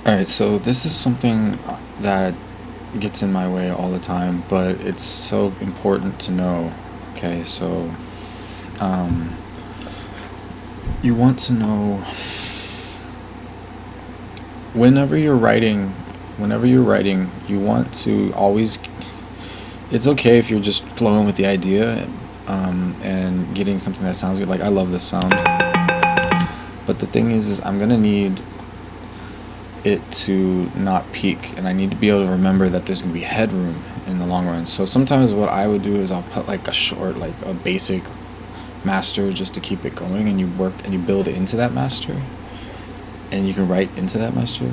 Alright, so this is something that gets in my way all the time, but it's so important to know. Okay, so um, you want to know whenever you're writing, you want to always. It's okay if you're just flowing with the idea and getting something that sounds good. Like I love this sound, but the thing is I'm gonna need it to not peak, and I need to be able to remember that there's going to be headroom in the long run. So sometimes what I would do is I'll put like a short, like a basic master just to keep it going, and you work and you build into that master, and you can write into that master.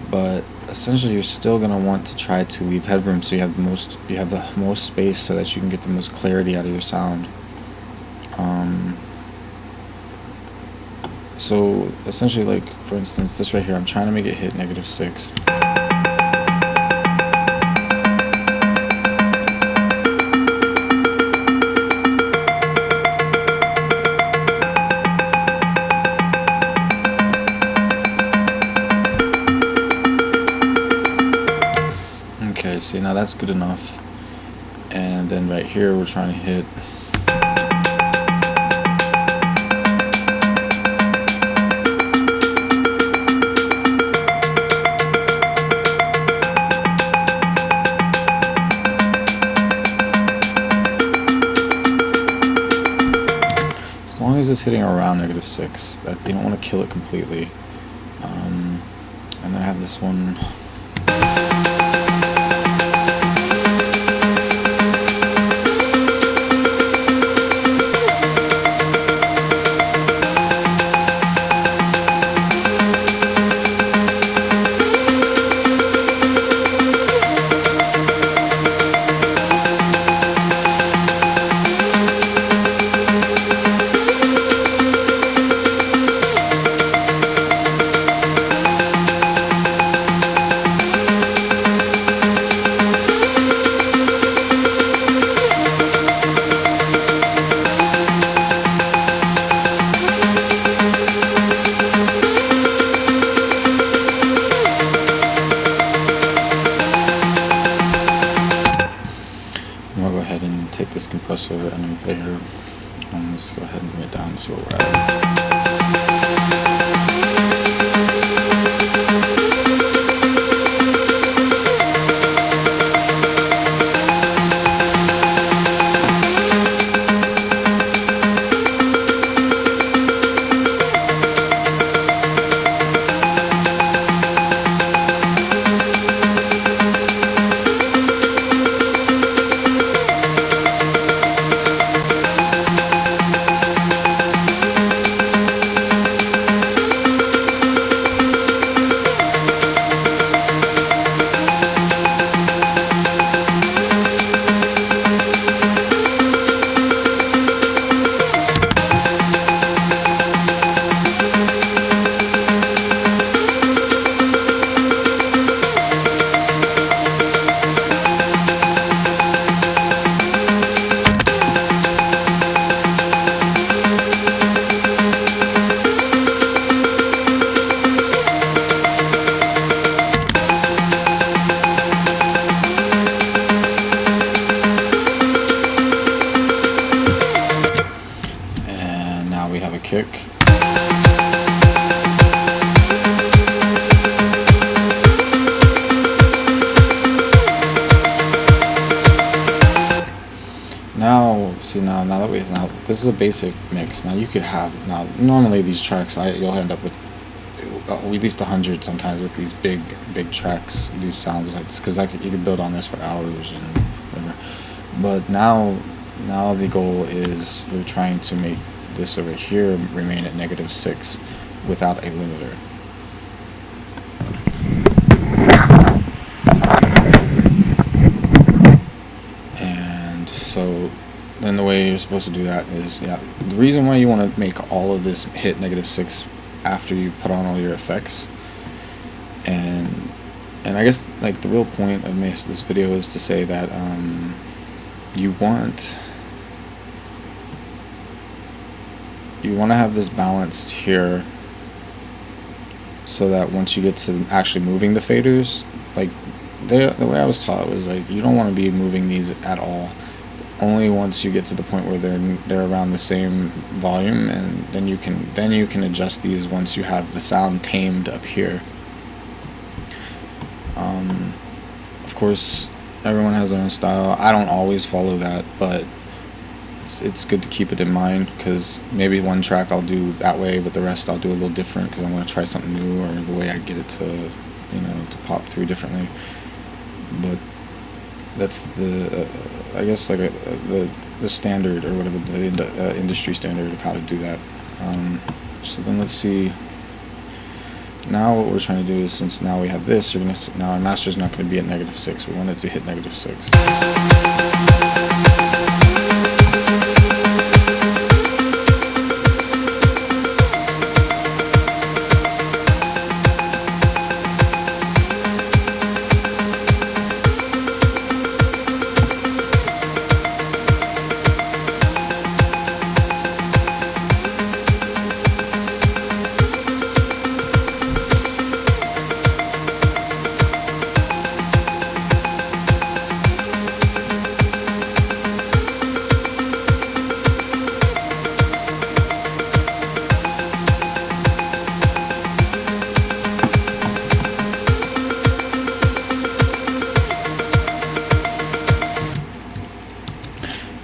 But essentially you're still going to want to try to leave headroom so you have the most space so that you can get the most clarity out of your sound. So essentially, like for instance, this right here, I'm trying to make it hit -6. Okay, see, now that's good enough. And then right here we're trying to hit as long as it's hitting around -6, that you don't want to kill it completely. And then I have this one. I'll go ahead and take this compressor and then here. Let's go ahead and bring it down and see where we're at. Now we have a kick. Now, see now that we have this is a basic mix. Now you could have normally these tracks you'll end up with at least 100 sometimes with these big tracks, these sounds like this, because you could build on this for hours and whatever. But now the goal is we're trying to make this over here remain at -6 without a limiter. And so then the way you're supposed to do that is, the reason why you want to make all of this hit -6 after you put on all your effects, and I guess like the real point of this video is to say that you want to have this balanced here so that once you get to actually moving the faders, like the way I was taught was like you don't want to be moving these at all. Only once you get to the point where they're around the same volume, and then you can adjust these once you have the sound tamed up here. Of course, everyone has their own style. I don't always follow that, but it's good to keep it in mind, because maybe one track I'll do that way, but the rest I'll do a little different because I want to try something new, or the way I get it to to pop through differently. But that's the I guess like the standard, or whatever, the industry standard of how to do that. So then let's see. Now what we're trying to do is, since now we have this, now our master's not going to be at -6. We want it to hit -6.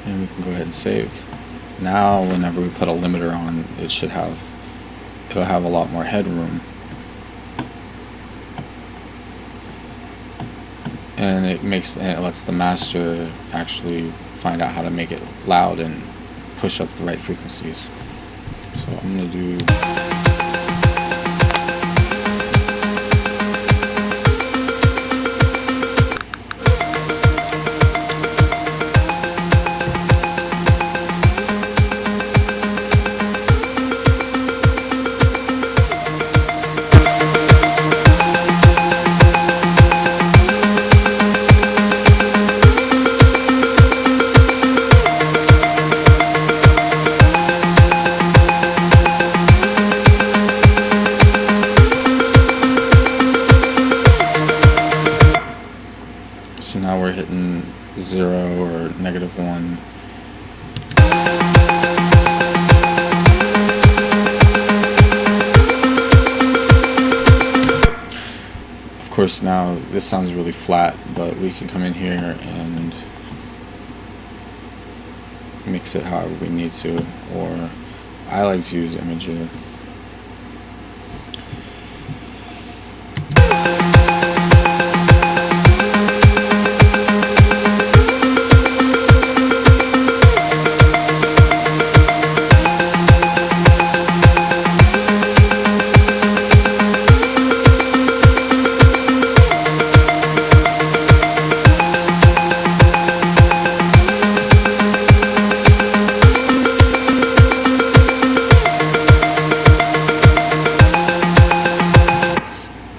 And we can go ahead and save. Now whenever we put a limiter on, it'll have a lot more headroom, and it lets the master actually find out how to make it loud and push up the right frequencies. So I'm gonna do So now we're hitting 0 or -1. Of course, now this sounds really flat, but we can come in here and mix it however we need to, or I like to use imager.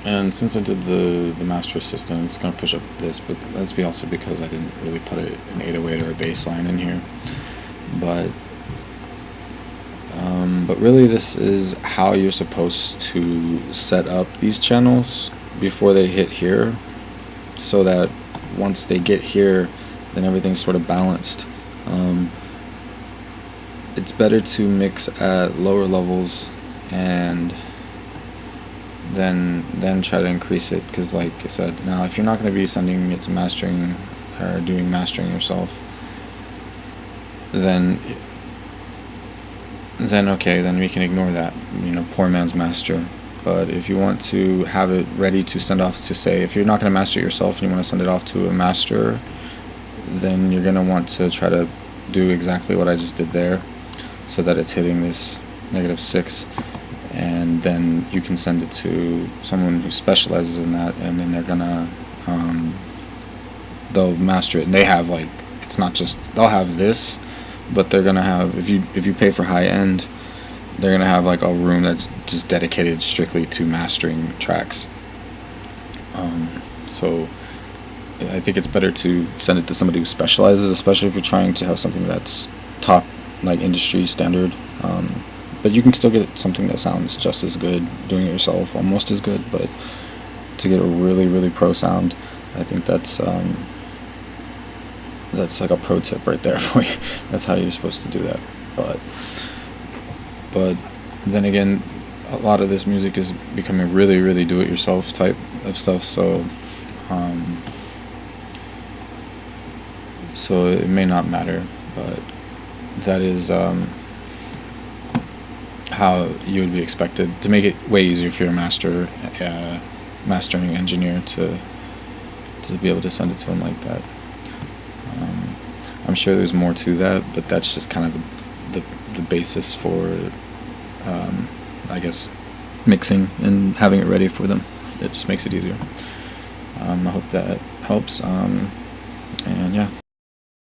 And since I did the master assistant, it's going to push up this, but that's also because I didn't really put an 808 or a bass line in here. But really this is how you're supposed to set up these channels before they hit here, so that once they get here, then everything's sort of balanced. It's better to mix at lower levels and then try to increase it, because like I said, now if you're not going to be sending it to mastering or doing mastering yourself, then okay, then we can ignore that, poor man's master. But if you want to have it ready to send off to, say, if you're not going to master it yourself and you want to send it off to a masterer, then you're going to want to try to do exactly what I just did there, so that it's hitting this -6, and then you can send it to someone who specializes in that, and then they're gonna they'll master it, and they have, like, it's not just, they'll have this, but they're gonna have, if you pay for high end, they're gonna have like a room that's just dedicated strictly to mastering tracks. So I think it's better to send it to somebody who specializes, especially if you're trying to have something that's top, like, industry standard. but you can still get something that sounds just as good doing it yourself, almost as good. But to get a really, really pro sound, I think that's like a pro tip right there for you. That's how you're supposed to do that. But then again, a lot of this music is becoming really, really do-it-yourself type of stuff. So it may not matter, but that is how you would be expected to make it way easier for your mastering engineer to be able to send it to him like that. I'm sure there's more to that, but that's just kind of the basis for, I guess, mixing and having it ready for them. It just makes it easier. I hope that helps. And yeah,